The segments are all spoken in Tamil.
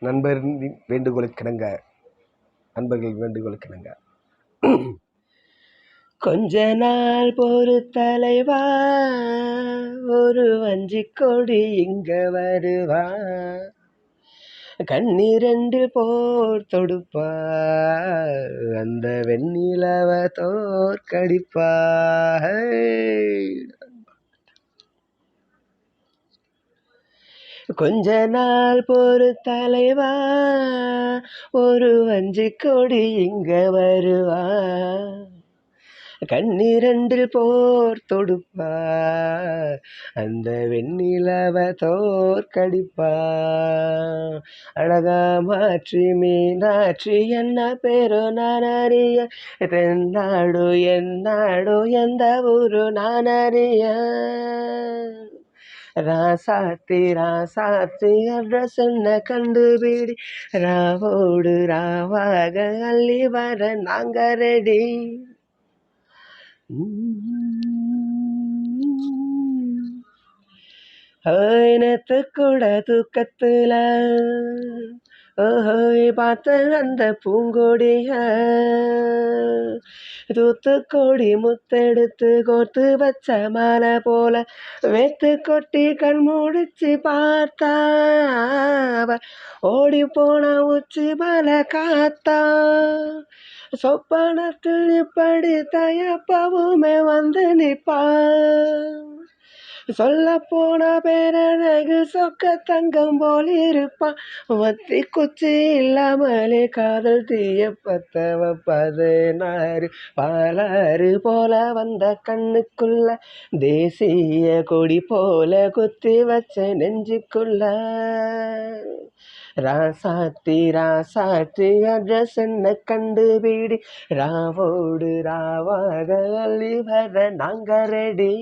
நண்பர்கள் வேண்டுகோளுக்கிணங்க கொஞ்ச நாள் பொறு தலைவா, ஒரு வஞ்சிக் கொடி இங்க வருவா, கண்ணிரண்டு போர் தொடுப்பா, அந்த வெண்ணிலவ தோற்கடிப்பா. கொஞ்ச நாள் பொறு தலைவா, ஒரு வஞ்சிக் கொடி இங்க வருவா, கண்ணிரண்டில் போர் தொடுப்பா, அந்த வெண்ணிலவ தோற்கடிப்பா. அழகா மாற்றி மீனாட்சி என்ன பேரு நான் அறிய, தென்னாடு என்னாடு எந்த ஊரு நான் அறிய, ராசாத்தி ராசாத்தி அட்ரஸ் என்ன கண்டுபிடி, ராவோடு ராவாக அள்ளி வர நாங்க ரெடி. நேத்து கூட தூக்கத்துல பார்த்த அந்த பூங்கொடிய, தூத்துக்கொடி முத்தெடுத்து கோர்த்து வச்ச மாலை போல வேத்து கொட்டி கண் முடிச்சு பார்த்தா, ஓடி போன உச்சி மலை காத்தா, சொப்பனத்தில் இப்படி தயப்பவுமே வந்து நிப்பா, சொல்ல போன பேரழகு சொக்க தங்கம் போல் இருப்பான், வத்தி குச்சி இல்லாமலே காதல் தீய பத்த வைப்பது நாறு, பாலாறு போல வந்த கண்ணுக்குள்ள தேசிய கொடி போல குத்தி வச்ச நெஞ்சுக்குள்ள, ராசாத்தி ராசாத்தி அட்ரஸ் என்ன கண்டுபிடி, ராவோடு ராவாக அள்ளி வர நாங்க ரெடி.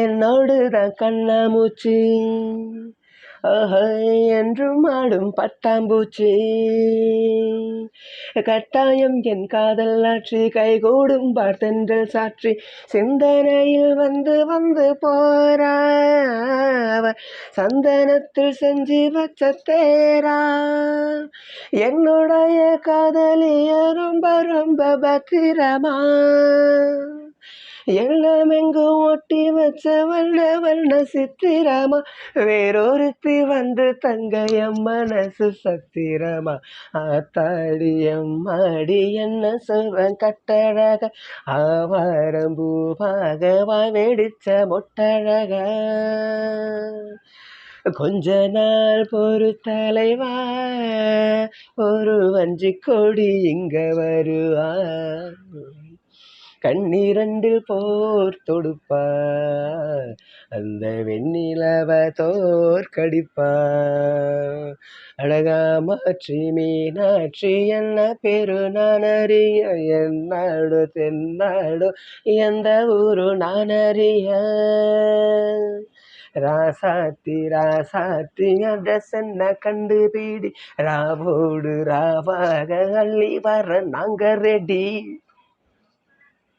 என்னோடுதான் கண்ணாமூச்சி என்றும் ஆடும் பட்டாம்பூச்சி, கட்டாயம் என் காதல் ஆற்றி கைகூடும் பார்த்தென்றல் சாற்றி, சிந்தனையில் வந்து வந்து போரா, சந்தனத்தில் செஞ்சு வச்ச தேரா, என்னுடைய காதலிய ரொம்ப ரொம்ப பத்திரமா, எல்லாம் எங்கும் ஒட்டி வச்ச வண்ண வண்ண சித்திரமா, வேறொருத்தி வந்து தங்க என் மனசு சத்திரமா, ஆத்தாடி எம்மாடி என்ன சொல்வன் கட்டழக, ஆவாரம் பூவாக வெடிச்ச மொட்டழக, கொஞ்ச நாள் பொறு தலைவா, ஒரு வஞ்சிக் கொடி இங்க வருவா, கண்ணிரண்டில் போர் தொடுப்பா, அந்த வெண்ணிலவ தோற்கடிப்பா. அழகா மாற்றி மீனாட்சி என்ன பேரு நான் அறிய, என்னாடு தென்னாடு எந்த ஊரு நான் அறிய, ராசாத்தி ராசாத்தி அட்ரஸ் என்ன கண்டுபிடி, ராவோடு ராவாக அள்ளி வர நாங்க ரெடி.